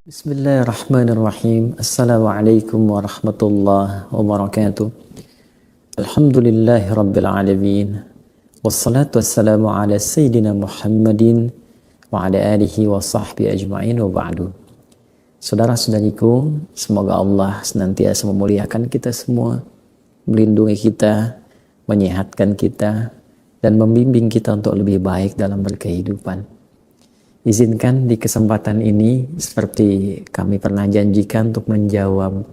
Bismillahirrahmanirrahim. Assalamualaikum warahmatullahi wabarakatuh. Alhamdulillahi rabbil alamin. Wassalatu wassalamu ala sayyidina Muhammadin wa ala alihi wa sahbihi ajma'in wa ba'du. Saudara-saudariku, semoga Allah senantiasa memuliakan kita semua, melindungi kita, menyehatkan kita, dan membimbing kita untuk lebih baik dalam berkehidupan. Izinkan di kesempatan ini, seperti kami pernah janjikan, untuk menjawab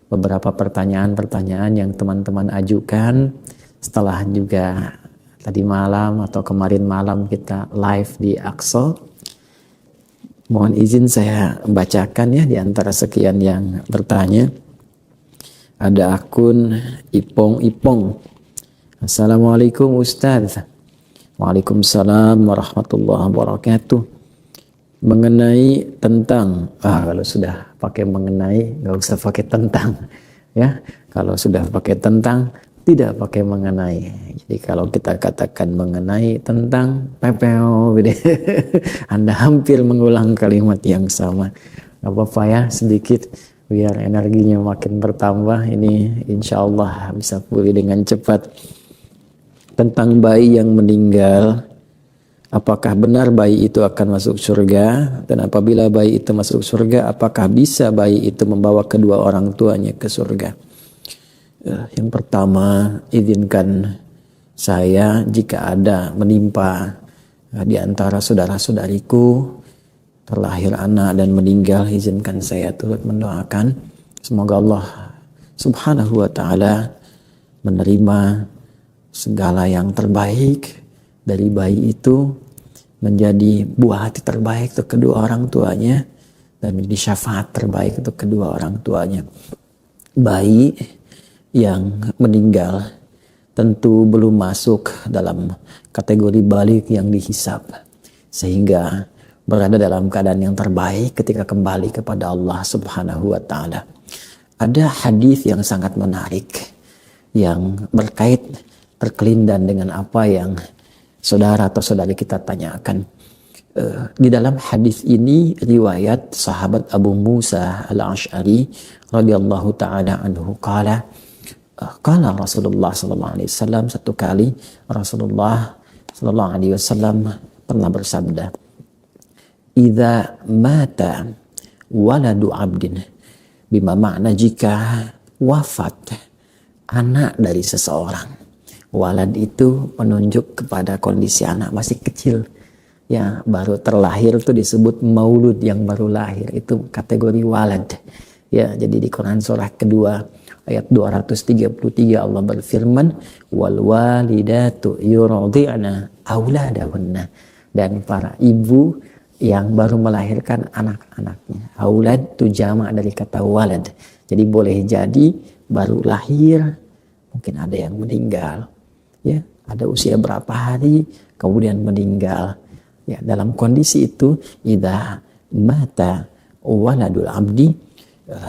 beberapa pertanyaan-pertanyaan yang teman-teman ajukan setelah juga tadi malam atau kemarin malam kita live di Aqsa. Mohon izin saya bacakan ya di antara sekian yang bertanya. Ada akun Ipong. Assalamualaikum Ustaz. Waalaikumsalam warahmatullahi wabarakatuh. Mengenai tentang, kalau sudah pakai mengenai nggak usah pakai tentang ya. Kalau sudah pakai tentang tidak pakai mengenai. Jadi kalau kita katakan mengenai tentang pepeo gitu. Anda hampir mengulang kalimat yang sama. Gak apa-apa ya, sedikit biar energinya makin bertambah. Ini insya Allah bisa pulih dengan cepat. Tentang bayi yang meninggal, apakah benar bayi itu akan masuk surga? Dan apabila bayi itu masuk surga, apakah bisa bayi itu membawa kedua orang tuanya ke surga? Yang pertama, izinkan saya jika ada menimpa di antara saudara-saudariku terlahir anak dan meninggal, izinkan saya turut mendoakan semoga Allah Subhanahu wa ta'ala menerima segala yang terbaik dari bayi itu, menjadi buah hati terbaik untuk kedua orang tuanya, dan menjadi syafaat terbaik untuk kedua orang tuanya. Bayi yang meninggal tentu belum masuk dalam kategori balik yang dihisab, sehingga berada dalam keadaan yang terbaik ketika kembali kepada Allah Subhanahu wa ta'ala. Ada hadis yang sangat menarik yang terkelindan dengan apa yang saudara atau saudari kita tanyakan. Di dalam hadis ini riwayat sahabat Abu Musa al-Ash'ari radhiyallahu ta'ala anhu qala Rasulullah sallallahu alaihi wasallam, satu kali Rasulullah sallallahu alaihi wasallam pernah bersabda, "Idza mata waladu 'abdin", bima makna jika wafat anak dari seseorang. Walad itu menunjuk kepada kondisi anak masih kecil, ya baru terlahir itu disebut maulud, yang baru lahir itu kategori walad. Ya, jadi di Quran surah kedua ayat 233 Allah berfirman, wal walidatu yurdi'na auladahunna, dan para ibu yang baru melahirkan anak-anaknya. Aulad itu jamak dari kata walad. Jadi boleh jadi baru lahir, mungkin ada yang meninggal, ya ada usia berapa hari kemudian meninggal. Ya, dalam kondisi itu idza mata waladul abdi,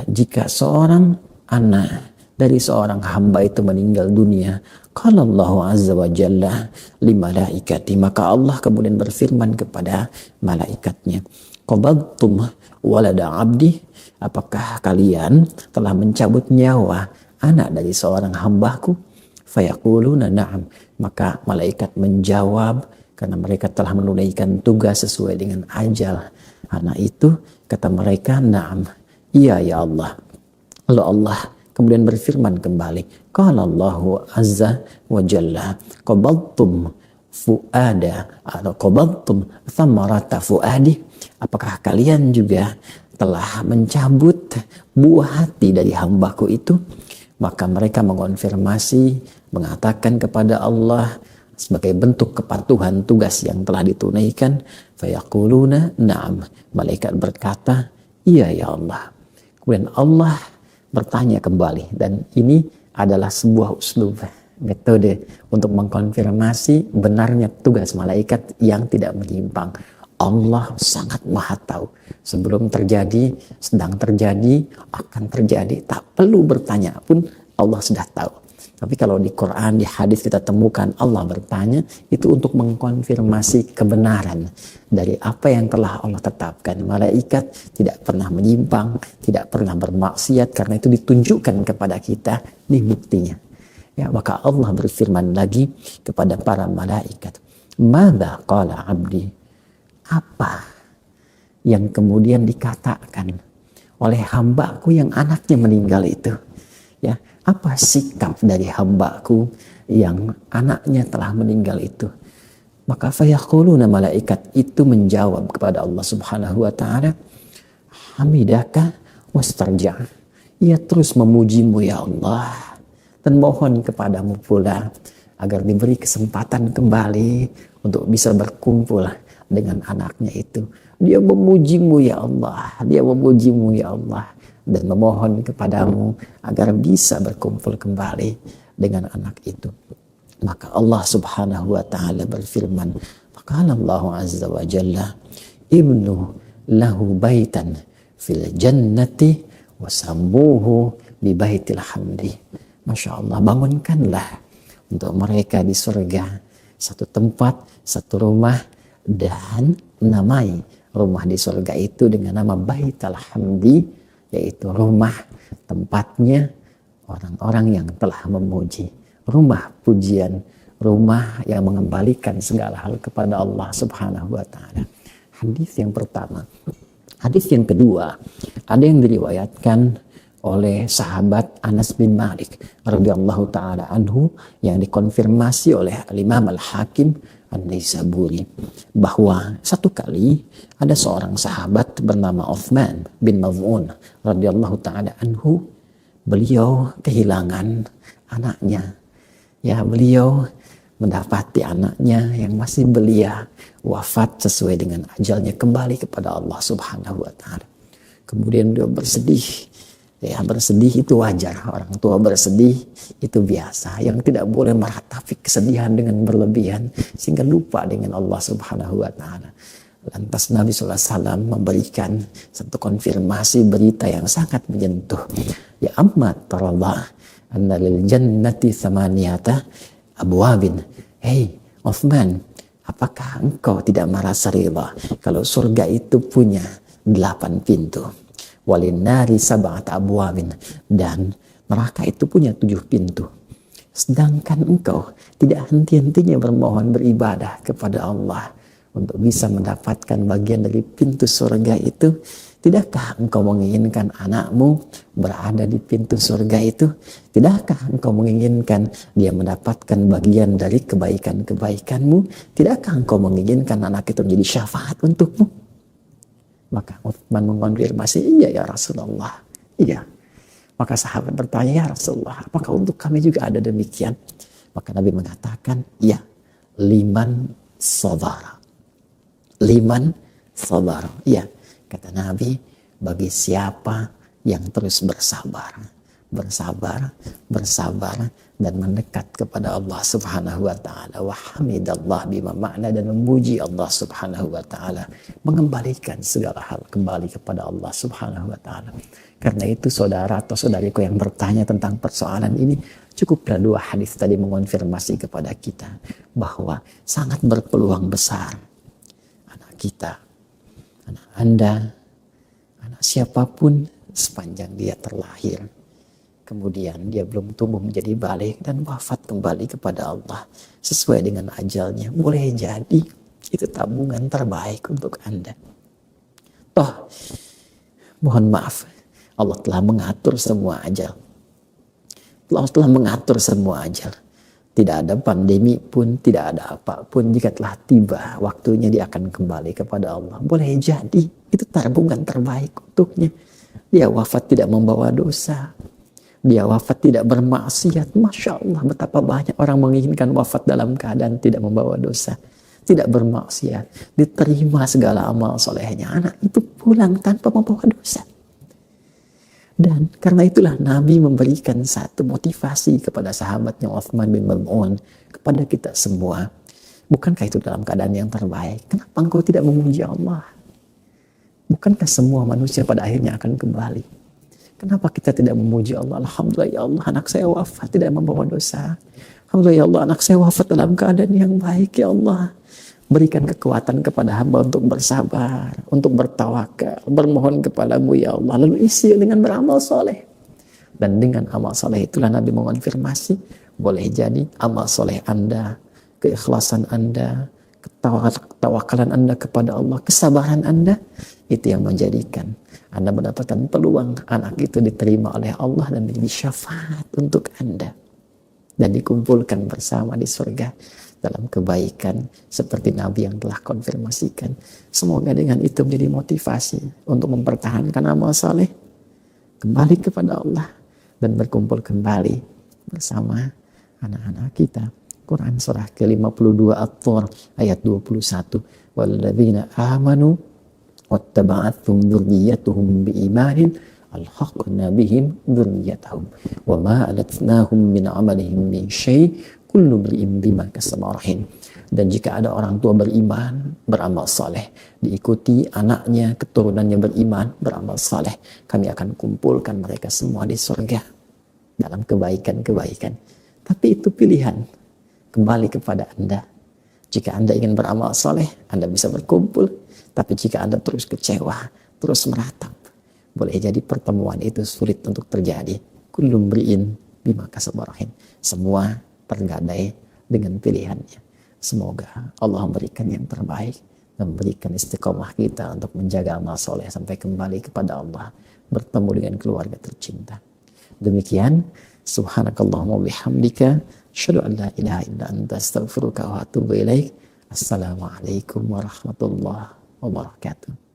jika seorang anak dari seorang hamba itu meninggal dunia, qala Allah azza wa jalla li malaikati, maka Allah kemudian berfirman kepada malaikatnya, qabadtum walada abdi, apakah kalian telah mencabut nyawa anak dari seorang hambaku? Fayaquluna na'am, maka malaikat menjawab, karena mereka telah menunaikan tugas sesuai dengan ajal anak itu. Kata mereka, na'am, iya ya Allah. Lalu Allah kemudian berfirman kembali, qala Allahu azza wa jalla qabadtum fuada atau qabadtum thamarata fuadi, apakah kalian juga telah mencabut buah hati dari hambaku itu? Maka mereka mengonfirmasi, mengatakan kepada Allah sebagai bentuk kepatuhan tugas yang telah ditunaikan. Fayaquluna na'am, malaikat berkata, iya ya Allah. Kemudian Allah bertanya kembali, dan ini adalah sebuah uslub, metode untuk mengkonfirmasi benarnya tugas malaikat yang tidak menyimpang. Allah sangat maha tahu. Sebelum terjadi, sedang terjadi, akan terjadi. Tak perlu bertanya pun Allah sudah tahu. Tapi kalau di Quran, di hadis kita temukan Allah bertanya, itu untuk mengkonfirmasi kebenaran dari apa yang telah Allah tetapkan. Malaikat tidak pernah menyimpang, tidak pernah bermaksiat, karena itu ditunjukkan kepada kita, ini buktinya. Ya, maka Allah berfirman lagi kepada para malaikat, "Madza qala 'abdi?" Apa yang kemudian dikatakan oleh hambaku yang anaknya meninggal itu? Ya, apa sikap dari hambaku yang anaknya telah meninggal itu? Maka fayaquluna, malaikat itu menjawab kepada Allah Subhanahu wa taala, "Hamidaka wastarja." Ia terus memujimu ya Allah dan mohon kepadamu pula agar diberi kesempatan kembali untuk bisa berkumpul dengan anaknya itu. Dia memujimu ya Allah, dia memujimu ya Allah, dan memohon kepadamu agar bisa berkumpul kembali dengan anak itu. Maka Allah Subhanahu wa taala berfirman, qala Allah azza wa jalla, "Ibnu lahu baitan fil jannati wasammuhu bi baitil hamdi." Masya Allah, bangunkanlah untuk mereka di surga satu tempat, satu rumah, dan namai rumah di surga itu dengan nama Baitul Hamdi, yaitu rumah tempatnya orang-orang yang telah memuji, rumah pujian, rumah yang mengembalikan segala hal kepada Allah Subhanahu wa taala. Hadis yang pertama. Hadis yang kedua, ada yang diriwayatkan oleh sahabat Anas bin Malik radhiyallahu taala anhu yang dikonfirmasi oleh Imam Al-Hakim An-Naisaburi, bahwa satu kali ada seorang sahabat bernama Uthman bin Maz'un radhiyallahu taala anhu. Beliau kehilangan anaknya. Ya, beliau mendapati anaknya yang masih belia wafat sesuai dengan ajalnya, kembali kepada Allah Subhanahu wa taala. Kemudian beliau bersedih. Ya, bersedih itu wajar, orang tua bersedih itu biasa. Yang tidak boleh meratapi kesedihan dengan berlebihan sehingga lupa dengan Allah Subhanahu wa taala. Lantas Nabi SAW memberikan satu konfirmasi berita yang sangat menyentuh. Ya ammat tarallah anna lil jannati thamaniyata abwabin. Hei Uthman, apakah engkau tidak merasa rida kalau surga itu punya 8 pintu? Walinari sab'at abwabin, dan neraka itu punya 7 pintu. Sedangkan engkau tidak henti-hentinya bermohon beribadah kepada Allah untuk bisa mendapatkan bagian dari pintu surga itu. Tidakkah engkau menginginkan anakmu berada di pintu surga itu? Tidakkah engkau menginginkan dia mendapatkan bagian dari kebaikan-kebaikanmu? Tidakkah engkau menginginkan anak itu menjadi syafaat untukmu? Maka Uthman mengonfirmasi, iya ya Rasulullah, iya. Maka sahabat bertanya, ya Rasulullah, apakah untuk kami juga ada demikian? Maka Nabi mengatakan, ya, liman sabar. Liman sabar. Iya, kata Nabi, bagi siapa yang terus bersabar. Bersabar, bersabar, dan mendekat kepada Allah Subhanahu wa taala, wa hamidallah bima makna, dan memuji Allah Subhanahu wa taala, mengembalikan segala hal kembali kepada Allah Subhanahu wa taala. Karena itu saudara atau saudariku yang bertanya tentang persoalan ini, cukuplah 2 hadis tadi mengonfirmasi kepada kita bahwa sangat berpeluang besar anak kita, anak Anda, anak siapapun sepanjang dia terlahir, kemudian dia belum tumbuh menjadi balik dan wafat kembali kepada Allah sesuai dengan ajalnya, boleh jadi itu tabungan terbaik untuk Anda. Toh, mohon maaf, Allah telah mengatur semua ajal. Allah telah mengatur semua ajal. Tidak ada pandemi pun, tidak ada apapun, jika telah tiba waktunya dia akan kembali kepada Allah. Boleh jadi itu tabungan terbaik untuknya. Dia wafat tidak membawa dosa. Dia wafat tidak bermaksiat. Masya Allah, betapa banyak orang menginginkan wafat dalam keadaan tidak membawa dosa, tidak bermaksiat, diterima segala amal solehnya. Anak itu pulang tanpa membawa dosa. Dan karena itulah Nabi memberikan satu motivasi kepada sahabatnya Uthman bin Maz'un, kepada kita semua. Bukankah itu dalam keadaan yang terbaik? Kenapa engkau tidak memuji Allah? Bukankah semua manusia pada akhirnya akan kembali? Kenapa kita tidak memuji Allah? Alhamdulillah ya Allah, anak saya wafat tidak membawa dosa. Alhamdulillah ya Allah, anak saya wafat dalam keadaan yang baik ya Allah. Berikan kekuatan kepada hamba untuk bersabar, untuk bertawakal, bermohon kepadamu ya Allah. Lalu isi dengan beramal soleh. Dan dengan amal soleh itulah Nabi mengonfirmasi, boleh jadi amal soleh Anda, keikhlasan Anda, ketawakalan Anda kepada Allah, kesabaran Anda, itu yang menjadikan Anda mendapatkan peluang anak itu diterima oleh Allah dan menjadi syafaat untuk Anda. Dan dikumpulkan bersama di surga dalam kebaikan seperti Nabi yang telah konfirmasikan. Semoga dengan itu menjadi motivasi untuk mempertahankan amal saleh, kembali kepada Allah, dan berkumpul kembali bersama anak-anak kita. Quran surah ke-52 At-Tur ayat 21. Walladzina amanu wattaba'athum dzurriyyatuhum biimanin alhaqna bihim dzurriyyatahum wa ma alatnahum min amalihim min syai' kullu imrin bima kasaba rahin. Dan jika ada orang tua beriman, beramal saleh, diikuti anaknya, keturunannya beriman, beramal saleh, kami akan kumpulkan mereka semua di surga dalam kebaikan-kebaikan. Tapi itu pilihan, kembali kepada Anda. Jika Anda ingin beramal saleh, Anda bisa berkumpul. Tapi jika Anda terus kecewa, terus meratap, boleh jadi pertemuan itu sulit untuk terjadi. Kullu imrin bima kasaba rahin. Semua tergadai dengan pilihannya. Semoga Allah memberikan yang terbaik, memberikan istiqomah kita untuk menjaga amal soleh sampai kembali kepada Allah, bertemu dengan keluarga tercinta. Demikian, subhanakallahumma bihamdika, asyhadu an la ilaha illa anta, astaghfiruka wa atubu ilaik. Assalamualaikum warahmatullahi wabarakatuh.